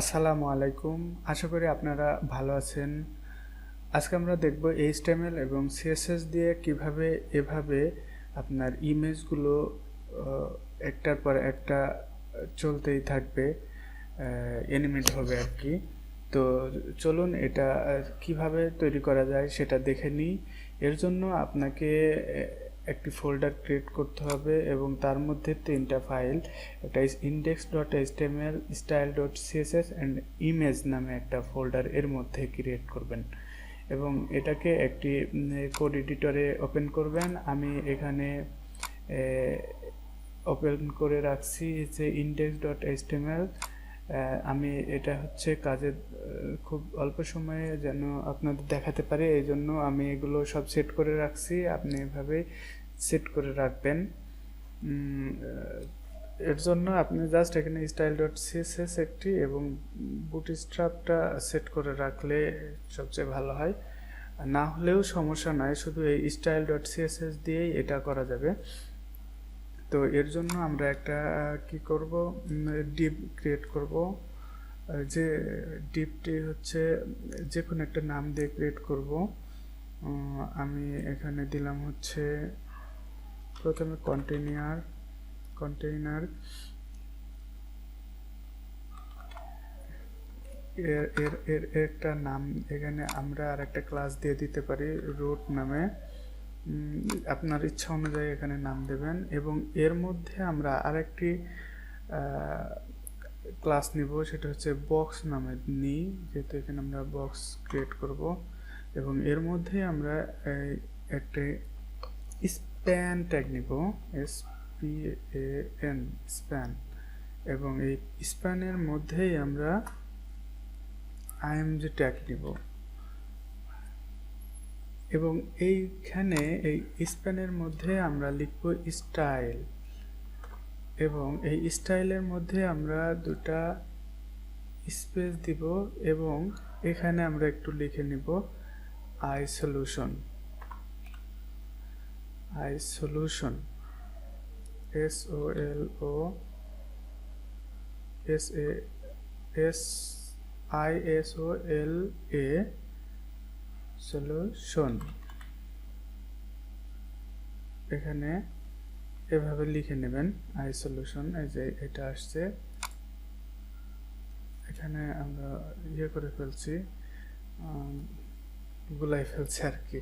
আসসালামু আলাইকুম। আশা করি আপনারা ভালো আছেন। আজকে আমরা দেখব এইচটিএমএল এবং সিএসএস দিয়ে কিভাবে এভাবে আপনার ইমেজগুলো একটার পর একটা চলতেই থাকবে, অ্যানিমেট হবে আর কি। তো চলুন এটা কিভাবে তৈরি করা যায় সেটা দেখে নিই। এর জন্য আপনাকে একটি ফোল্ডার ক্রিয়েট করতে হবে এবং তার মধ্যে 3টা ফাইল, একটা index.html, style.css অ্যান্ড ইমেজ নামে একটা ফোল্ডার এর মধ্যে ক্রিয়েট করবেন এবং এটাকে একটি কোড এডিটরে ওপেন করবেন। আমি এখানে ওপেন করে রাখছি যে index.html। আমি এটা হচ্ছে কাজের খুব অল্প সময়ে যেন আপনাদের দেখাতে পারি, এই জন্য আমি এগুলো সব সেট করে রাখছি। আপনি এভাবে সেট করে রাখবেন। এর জন্য আপনি জাস্ট এখানে style.css একটি এবং বুটস্ট্র্যাপটা সেট করে রাখলে সবচেয়ে ভালো হয়। না হলেও সমস্যা নয়, শুধু এই style.css দিয়েই এটা করা যাবে। তো এর জন্য আমরা একটা কি করব, ডিভ ক্রিয়েট করব। যে ডিভটি হচ্ছে যে কোনো একটা নাম দিয়ে ক্রিয়েট করব। আমি এখানে দিলাম হচ্ছে প্রথমে কন্টেইনার এর একটা নাম এখানে আমরা আর একটা ক্লাস দিয়ে দিতে পারি রুট নামে। আপনার ইচ্ছা অনুযায়ী এখানে নাম দেবেন এবং এর মধ্যে আমরা আরেকটি ক্লাস নিব, সেটা হচ্ছে বক্স নামে নিই, যেহেতু এখানে আমরা বক্স ক্রিয়েট করব। এবং এর মধ্যে আমরা একটি স্প্যান ট্যাগ নিব, SPAN, স্প্যান। এবং এই স্প্যানের মধ্যেই আমরা IMG ট্যাগ নিব এবং এইখানে এই স্প্যানের মধ্যে আমরা লিখব স্টাইল এবং এই স্টাইলের মধ্যে আমরা দুটা স্পেস দিব এবং এখানে আমরা একটু লিখে নিব আইসোলুশন SOLA সলিউশন। এখানে এভাবে লিখে নেবেন আইসোলুশন। এই যে এটা আসছে, এখানে আমরা করে ফেলছি, গুলাই ফেলছি আর কি।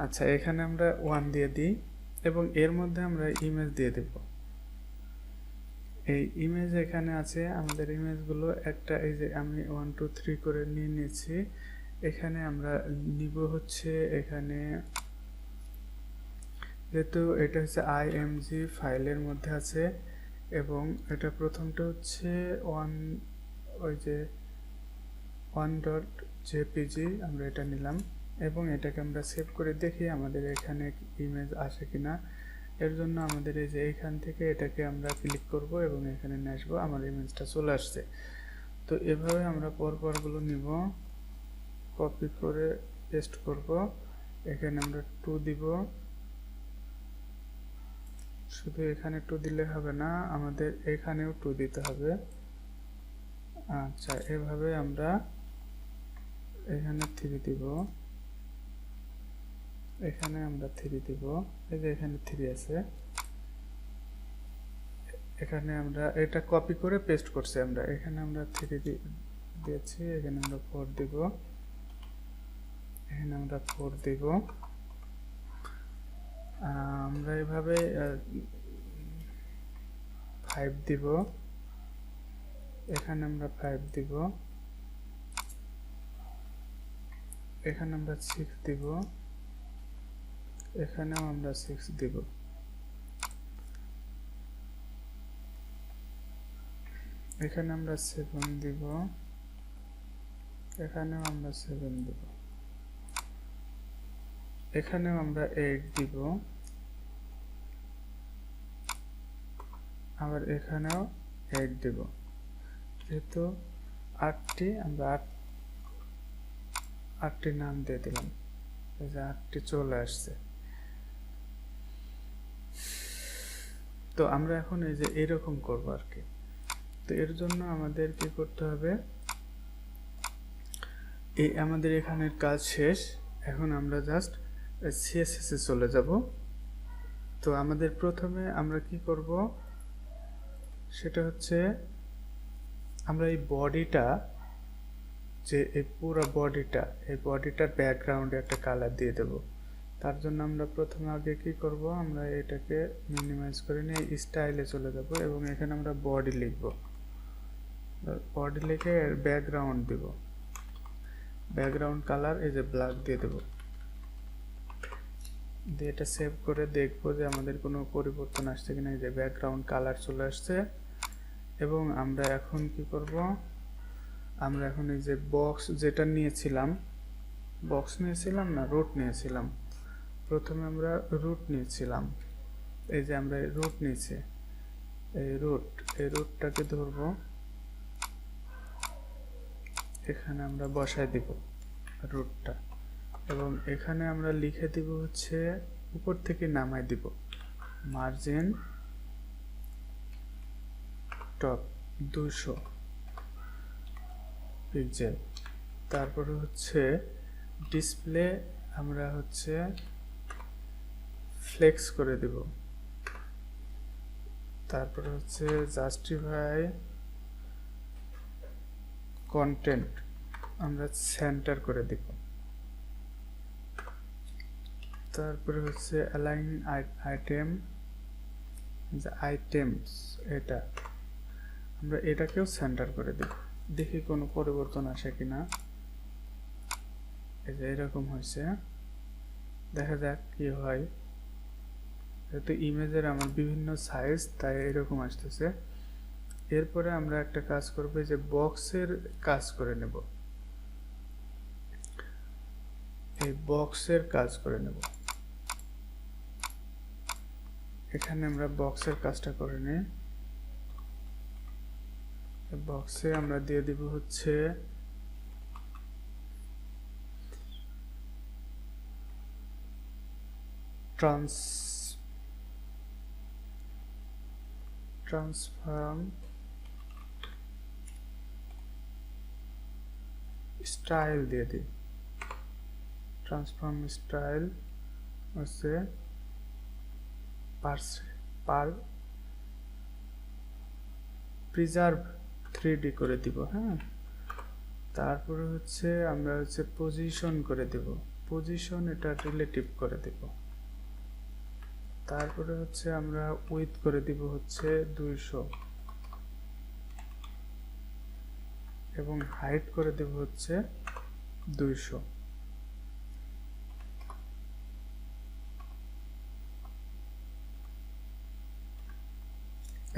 আচ্ছা, এখানে আমরা 1 দিয়ে দিই এবং এর মধ্যে আমরা ইমেজ দিয়ে দেব। এই ইমেজ এখানে আছে আমাদের ইমেজগুলো একটা, এই যে আমি 1 2 3 করে নিয়ে নিয়েছি। এখানে আমরা নিব হচ্ছে, এখানে যেহেতু এটা হচ্ছে IMG ফাইলের মধ্যে আছে এবং এটা প্রথমটা হচ্ছে ওই যে 1.jpg, আমরা এটা নিলাম এবং এটাকে আমরা সেভ করে দেখি আমাদের এখানে ইমেজ আসে কিনা। এর জন্য আমাদের এই যে এইখান থেকে এটাকে আমরা ক্লিক করব এবং এখানে নিয়ে আসবো, আমার ইমেজটা চলে আসছে। তো এভাবে আমরা পরপরগুলো নিব, কপি করে পেস্ট করব। এখানে আমরা 2 দিব, শুধু এখানে 2 দিলে হবে না, আমাদের এখানেও 2 দিতে হবে। আচ্ছা, এভাবে আমরা এখানে 3 দিব, এখানে আমরা 3 দিব, এই যে এখানে 3 আছে। এখানে আমরা এটা কপি করে পেস্ট করছি, আমরা এখানে আমরা 3 দিয়েছি, এখানে আমরা 4 দিব, এখানে আমরা 4 দিব। আমরা এভাবে 5 দিব, এখানে আমরা 5 দিব, এখানে আমরা 6 দিব, এখানেও আমরা 6 দিব। এখানে আমরা 7 দিব, এখানেও আমরা 7 দিব, এখানেও আমরা 8 দিব, আবার এখানেও 8 দিব। যেহেতু 8টি, আমরা 8টি নাম দিয়ে দিলাম, এই যে 8টি চলে আসছে। তো আমরা এখন এই যে এরকম করবো আর কি। তো এর জন্য আমাদের কি করতে হবে, আমাদের এখানের কাজ শেষ। এখন আমরা জাস্ট সিএসএস এ চলে যাব। তো আমাদের প্রথমে আমরা কি করব, সেটা হচ্ছে আমরা এই বডিটা, যে এই পুরো বডিটা, এই বডিটার ব্যাকগ্রাউন্ডে একটা কালার দিয়ে দেব। তার জন্য আমরা প্রথমে আগে কি করব, আমরা এটাকে মিনিমাইজ করে নিয়ে স্টাইলে চলে যাব এবং এখানে আমরা বডি লিখব। বডি লিখে এর ব্যাকগ্রাউন্ড দেব, ব্যাকগ্রাউন্ড কালার এই যে ব্ল্যাক দিয়ে দেব। দিয়ে এটা সেভ করে দেখব যে আমাদের কোনো পরিবর্তন আসছে কিনা। এই যে ব্যাকগ্রাউন্ড কালার চলে আসছে। এবং আমরা এখন কি করব, আমরা এখন এই যে বক্স যেটা নিয়েছিলাম, বক্স নিয়েছিলাম না রুট নিয়েছিলাম, প্রথমে আমরা রুট নিয়েছিলাম। এই যে আমরা রুট নিয়েছি, এই রুটটাকে ধরব, এখানে আমরা বসায় দিব রুটটা। এবং এখানে আমরা লিখে দিব হচ্ছে, উপর থেকে নামাই দিব মার্জিন টপ 200 পিক্সেল। তারপরে হচ্ছে ডিসপ্লে আমরা হচ্ছে ফ্লেক্স করে দিব। তারপরে হচ্ছে জাস্টিফাই কন্টেন্ট আমরা সেন্টার করে দিব। তারপরে হচ্ছে অ্যালাইন আইটেম, যে আইটেমস এটা আমরা এটাকেও সেন্টার করে দেব। দেখি কোনো পরিবর্তন আসে কিনা। এই যে এরকম হয়েছে, দেখা যাক কি হয়। যেহেতু ইমেজের আমার বিভিন্ন সাইজ, তাই এরকম আসতেছে। এরপরে আমরা একটা কাজ করব, যে বক্সের কাজ করে নেব, এই বক্সের কাজ করে নেব। এখানে আমরা বক্সের কাজটা করে নিই। বক্সে আমরা দিয়ে দিব হচ্ছে ট্রান্সফর্ম স্টাইল দিয়ে দিই। ট্রান্সফর্ম স্টাইল হচ্ছে প্রিজার্ভ 3D করে দিব। হ্যাঁ, তারপরে হচ্ছে আমরা হচ্ছে পজিশন করে দেব, পজিশন এটা রিলেটিভ করে দেব। তারপরে হচ্ছে আমরা উইথ করে দিব হচ্ছে 200 এবং হাইট করে দেব হচ্ছে 200।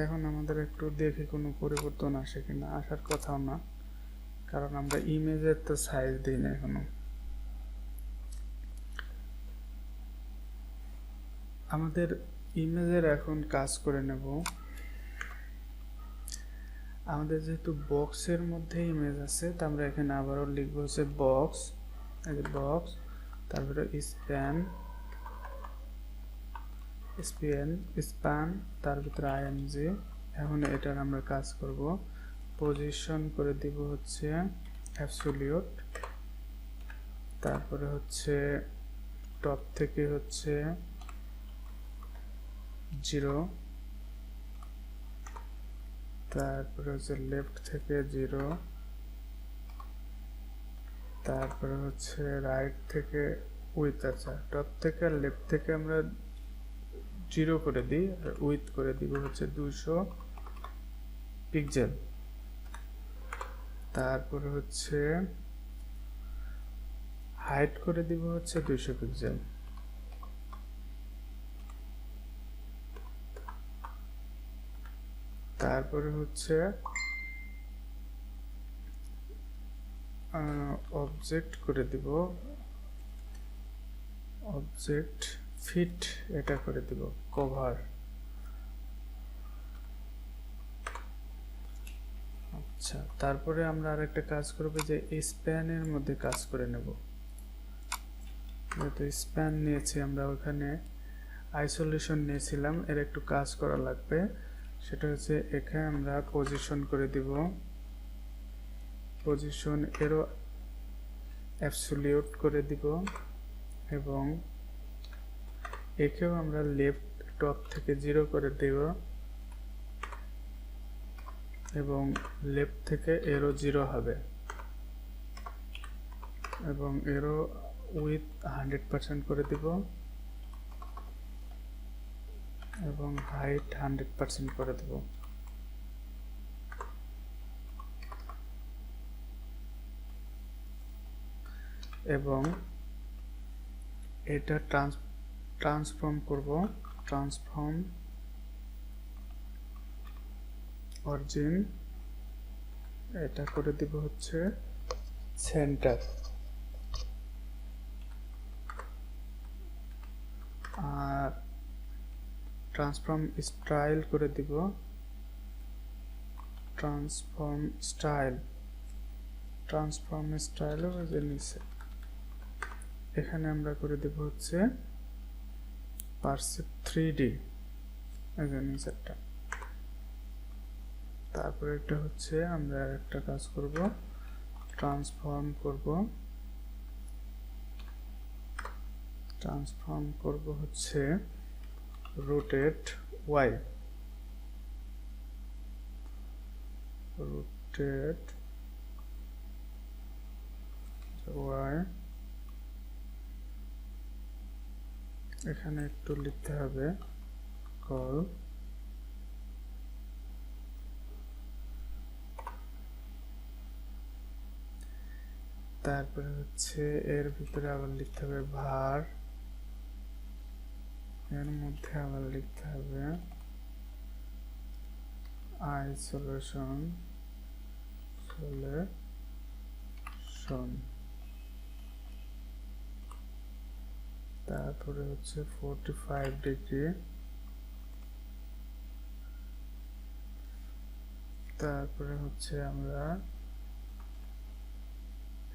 এখন আমাদের একটু দেখে কোনো পরিবর্তন আসে কিনা, আসার কথাও না, কারণ আমরা ইমেজের তো সাইজ দিই না এখনো। আমাদের ইমেজের এখন কাজ করে নেব। আমাদের যেহেতু বক্সের মধ্যে ইমেজ আছে, তা আমরা এখানে আবারও লিখবো হচ্ছে বক্স, এই যে বক্স, তারপরে স্প্যান, তার ভিতরে আইএমজি। এখন এটার আমরা কাজ করব, পজিশন করে দিব হচ্ছে অ্যাবসোলিউট, তারপরে হচ্ছে টপ থেকে হচ্ছে 0, তারপরে হচ্ছে লেফট থেকে 0, তারপরে হচ্ছে রাইট থেকে উইথ। আচ্ছা, টপ থেকে আর লেফট থেকে আমরা 0 করে দিই, আর উইথ করে দিব হচ্ছে 200 পিক্সেল। তারপরে হচ্ছে হাইট করে দিব হচ্ছে 200 পিক্সেল। তারপরে হচ্ছে অবজেক্ট করে দিব, অবজেক্ট ফিট এটা করে দিব কভার। আচ্ছা, তারপরে আমরা আরেকটা কাজ করব, যে স্প্যানের মধ্যে কাজ করে নেব। যেহেতু স্প্যান নিয়েছি আমরা, ওখানে আইসোলেশন নিয়েছিলাম, এর একটু কাজ করা লাগবে। সেটা হচ্ছে এখানে আমরা পজিশন করে দিব, পজিশন এরও অ্যাবসলিউট করে দিব এবং একেও আমরা লেফট টপ থেকে 0 করে দেব এবং লেফট থেকে এরো 0 হবে এবং এরো উইথ 100% করে দিব এবং হাইট 100% করে দেব। এবং এটা ট্রান্সফর্ম করব, ট্রান্সফর্ম অরিজিন এটা করে দিব হচ্ছে সেন্টার, আর ট্রান্সফর্ম স্টাইল করে দিব ট্রান্সফর্ম স্টাইলও যে নিচে এখানে আমরা করে দেব হচ্ছে পারসেপ্ট 3D এই যে নিচেরটা। তারপরে একটা হচ্ছে আমরা একটা কাজ করব, ট্রান্সফর্ম করব হচ্ছে রোটেট ওয়াই, এখানে একটু লিখতে হবে কল, তারপরে হচ্ছে এর ভিতরে আবার লিখতে হবে var, এর মধ্যে আবার লিখতে হবে isolation, তারপরে হচ্ছে 45 ডিগ্রি, তারপরে হচ্ছে আমরা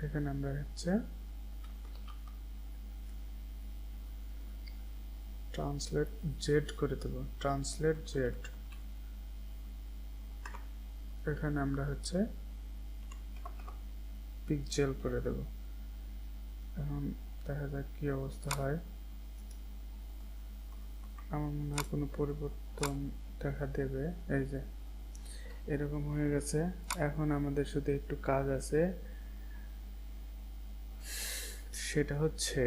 এখানে আমরা হচ্ছে ট্রান্সলেট জেড করে দেব, ট্রান্সলেট জেড। এখানে আমরা হচ্ছে পিক্সেল করে দেব। এখন দেখা যাক কি অবস্থা হয়। আমার মনে হয় কোনো পরিবর্তন দেখা দেবে। এই যে এরকম হয়ে গেছে। এখন আমাদের শুধু একটু কাজ আছে, সেটা হচ্ছে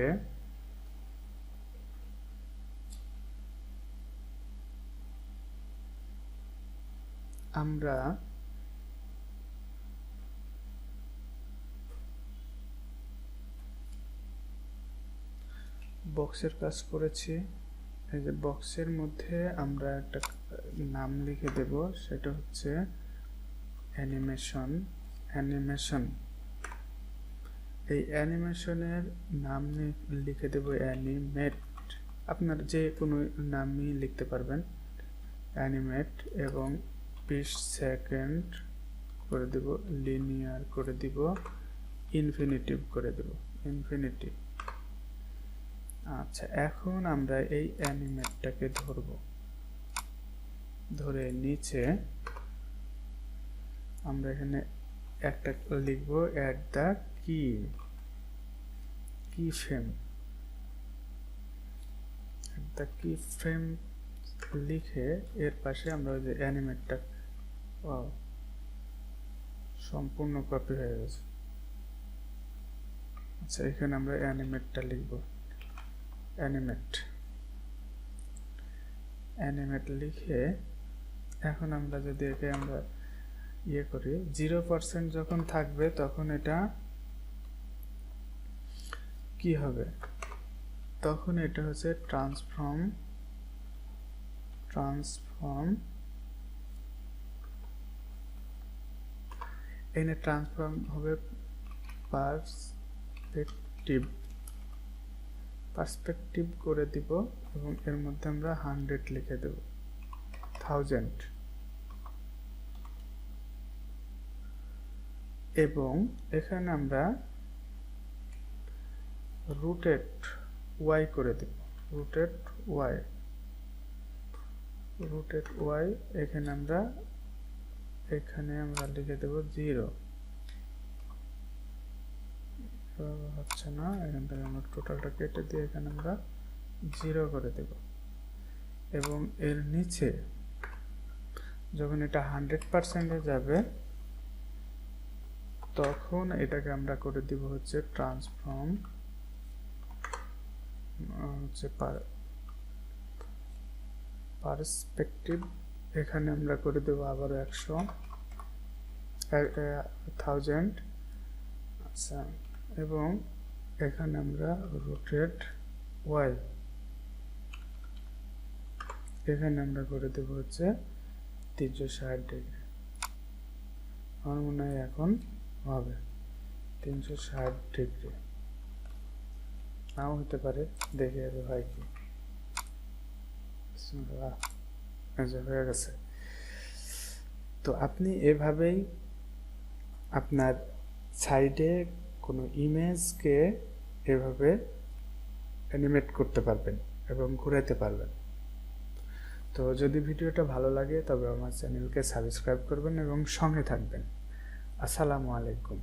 আমরা বক্সের কাজ করেছি। এই যে বক্সের মধ্যে আমরা একটা নাম লিখে দেব, সেটা হচ্ছে অ্যানিমেশন। এই অ্যানিমেশনের নাম লিখে দেব অ্যানিমেট, আপনার যে কোনো নামই লিখতে পারবেন, অ্যানিমেট, এবং 20 সেকেন্ড করে দেব, লিনিয়ার করে দিব, ইনফিনিটিভ করে দেব, ইনফিনিটিভ। আচ্ছা, এখন আমরা এই অ্যানিমেটটাকে ধরে নিচে আমরা এখানে একটা লিখবো অ্যাট দ্য কি ফ্রেম লিখে এর পাশে আমরা ওই যে অ্যানিমেটটা, সম্পূর্ণ কপি হয়ে গেছে। আচ্ছা, এখানে আমরা অ্যানিমেটটা লিখব, অ্যানিমেট লিখে এখন আমরা যদি একে আমরা ইয়ে করি, 0% যখন থাকবে তখন এটা কি হবে, তখন এটা হচ্ছে ট্রান্সফর্ম এখানে ট্রান্সফর্ম হবে পার্সপেক্টিভ করে দিব এবং এর মধ্যে আমরা 100 লিখে দেব, 1000। এবং এখানে আমরা রোটেট ওয়াই করে দেব, রোটেট ওয়াই, রোটেট ওয়াই, এখানে আমরা লিখে দেব 0। হচ্ছে না, এখান থেকে আমরা টোটালটা কেটে দিয়ে এখানে আমরা 0 করে দেব। এবং এর নিচে যখন এটা 100%-এ যাবে তখন এটাকে আমরা করে দিব হচ্ছে ট্রান্সফর্ম হচ্ছে পার্সপেক্টিভ। এখানে আমরা করে দেব আবারও 1000। আচ্ছা, এবং এখানে আমরা রোটেট ওয়াই, এখানে আমরা করে দেব হচ্ছে 360 ডিগ্রি। আমার মনে হয় এখন হবে 360 ডিগ্রি, নাও হতে পারে, দেখে আগে হয় কি। হয়ে গেছে। তো আপনি এভাবেই আপনার সাইডে কোনো ইমেজকে এভাবে অ্যানিমেট করতে পারবেন এবং ঘুরাতে পারবেন। তো যদি ভিডিওটা ভালো লাগে তবে আমার চ্যানেলকে সাবস্ক্রাইব করবেন এবং সঙ্গে থাকবেন। আসসালামু আলাইকুম।